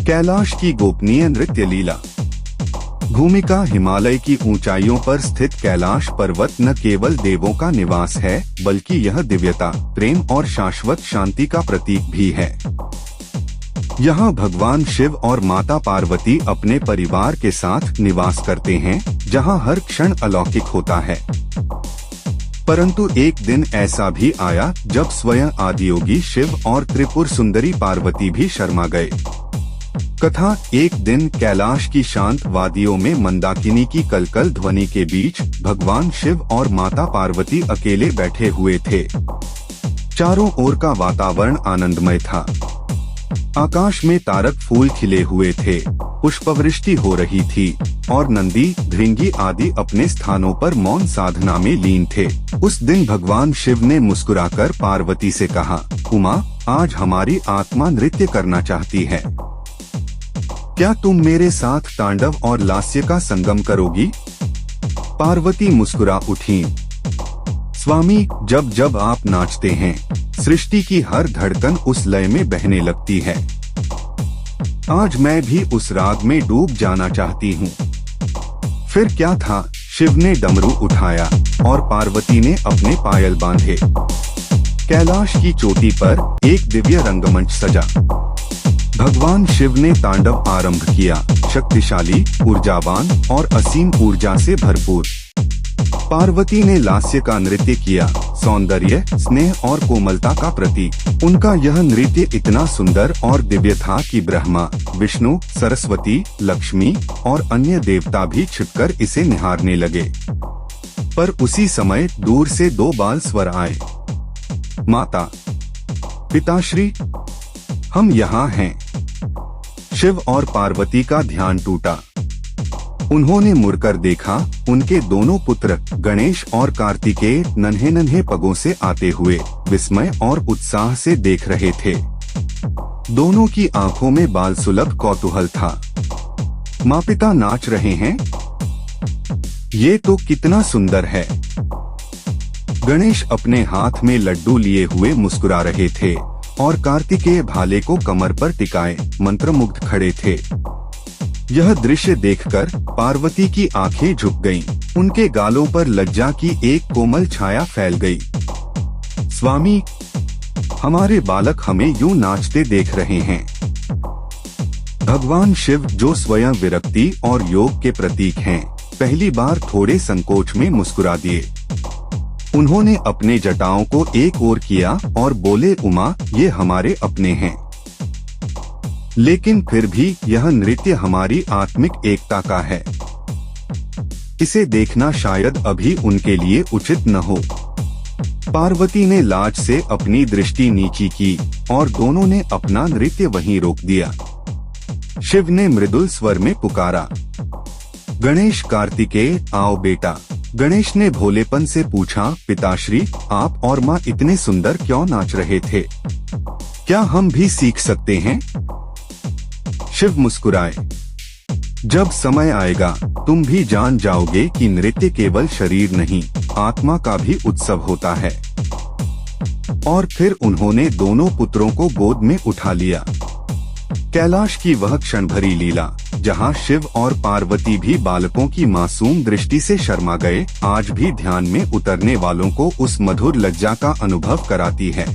कैलाश की गोपनीय नृत्य लीला। भूमिका हिमालय की ऊंचाइयों पर स्थित कैलाश पर्वत न केवल देवों का निवास है, बल्कि यह दिव्यता, प्रेम और शाश्वत शांति का प्रतीक भी है। यहाँ भगवान शिव और माता पार्वती अपने परिवार के साथ निवास करते हैं, जहाँ हर क्षण अलौकिक होता है। परंतु एक दिन ऐसा भी आया जब स्वयं आदियोगी शिव और त्रिपुर सुंदरी पार्वती भी शर्मा गए। कथा: एक दिन कैलाश की शांत वादियों में मंदाकिनी की कलकल ध्वनि के बीच भगवान शिव और माता पार्वती अकेले बैठे हुए थे। चारों ओर का वातावरण आनंदमय था। आकाश में तारक फूल खिले हुए थे, पुष्पवृष्टि हो रही थी और नंदी, भृंगी आदि अपने स्थानों पर मौन साधना में लीन थे। उस दिन भगवान शिव ने मुस्कुराकर पार्वती से कहा, उमा, आज हमारी आत्मा नृत्य करना चाहती है। क्या तुम मेरे साथ तांडव और लास्य का संगम करोगी? पार्वती मुस्कुरा उठी। स्वामी, जब जब आप नाचते हैं, सृष्टि की हर धड़कन उस लय में बहने लगती है। आज मैं भी उस राग में डूब जाना चाहती हूँ। फिर क्या था, शिव ने डमरू उठाया और पार्वती ने अपने पायल बांधे। कैलाश की चोटी पर एक दिव्य रंगमंच सजा। भगवान शिव ने तांडव आरंभ किया, शक्तिशाली, ऊर्जावान और असीम ऊर्जा से भरपूर। पार्वती ने लास्य का नृत्य किया, सौंदर्य, स्नेह और कोमलता का प्रतीक। उनका यह नृत्य इतना सुंदर और दिव्य था कि ब्रह्मा, विष्णु, सरस्वती, लक्ष्मी और अन्य देवता भी छिपकर इसे निहारने लगे। पर उसी समय दूर से दो बाल स्वर आए। माता, पिताश्री, हम यहाँ हैं। शिव और पार्वती का ध्यान टूटा। उन्होंने मुड़कर देखा, उनके दोनों पुत्र गणेश और कार्तिकेय नन्हे नन्हे पगों से आते हुए विस्मय और उत्साह से देख रहे थे। दोनों की आंखों में बाल सुलभ कौतूहल था। माँ पिता नाच रहे हैं? ये तो कितना सुंदर है। गणेश अपने हाथ में लड्डू लिए हुए मुस्कुरा रहे थे और कार्तिकेय भाले को कमर पर टिकाए मंत्रमुग्ध खड़े थे। यह दृश्य देखकर पार्वती की आंखें झुक गईं। उनके गालों पर लज्जा की एक कोमल छाया फैल गई। स्वामी, हमारे बालक हमें यूं नाचते देख रहे हैं। भगवान शिव, जो स्वयं विरक्ति और योग के प्रतीक हैं, पहली बार थोड़े संकोच में मुस्कुरा दिए। उन्होंने अपने जटाओं को एक ओर किया और बोले, उमा, ये हमारे अपने हैं। लेकिन फिर भी यह नृत्य हमारी आत्मिक एकता का है। इसे देखना शायद अभी उनके लिए उचित न हो। पार्वती ने लाज से अपनी दृष्टि नीची की और दोनों ने अपना नृत्य वहीं रोक दिया। शिव ने मृदुल स्वर में पुकारा, गणेश, कार्तिकेय, आओ बेटा। गणेश ने भोलेपन से पूछा, पिताश्री, आप और माँ इतने सुंदर क्यों नाच रहे थे? क्या हम भी सीख सकते हैं? शिव मुस्कुराए, जब समय आएगा तुम भी जान जाओगे कि नृत्य केवल शरीर नहीं, आत्मा का भी उत्सव होता है। और फिर उन्होंने दोनों पुत्रों को गोद में उठा लिया। कैलाश की वह क्षण भरी लीला, जहाँ शिव और पार्वती भी बालकों की मासूम दृष्टि से शर्मा गए, आज भी ध्यान में उतरने वालों को उस मधुर लज्जा का अनुभव कराती है।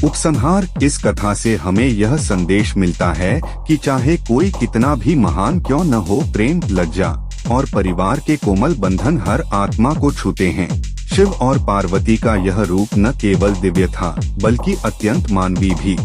उपसंहार: इस कथा से हमें यह संदेश मिलता है कि चाहे कोई कितना भी महान क्यों न हो, प्रेम, लज्जा और परिवार के कोमल बंधन हर आत्मा को छूते हैं। शिव और पार्वती का यह रूप न केवल दिव्य था, बल्कि अत्यंत मानवीय भी।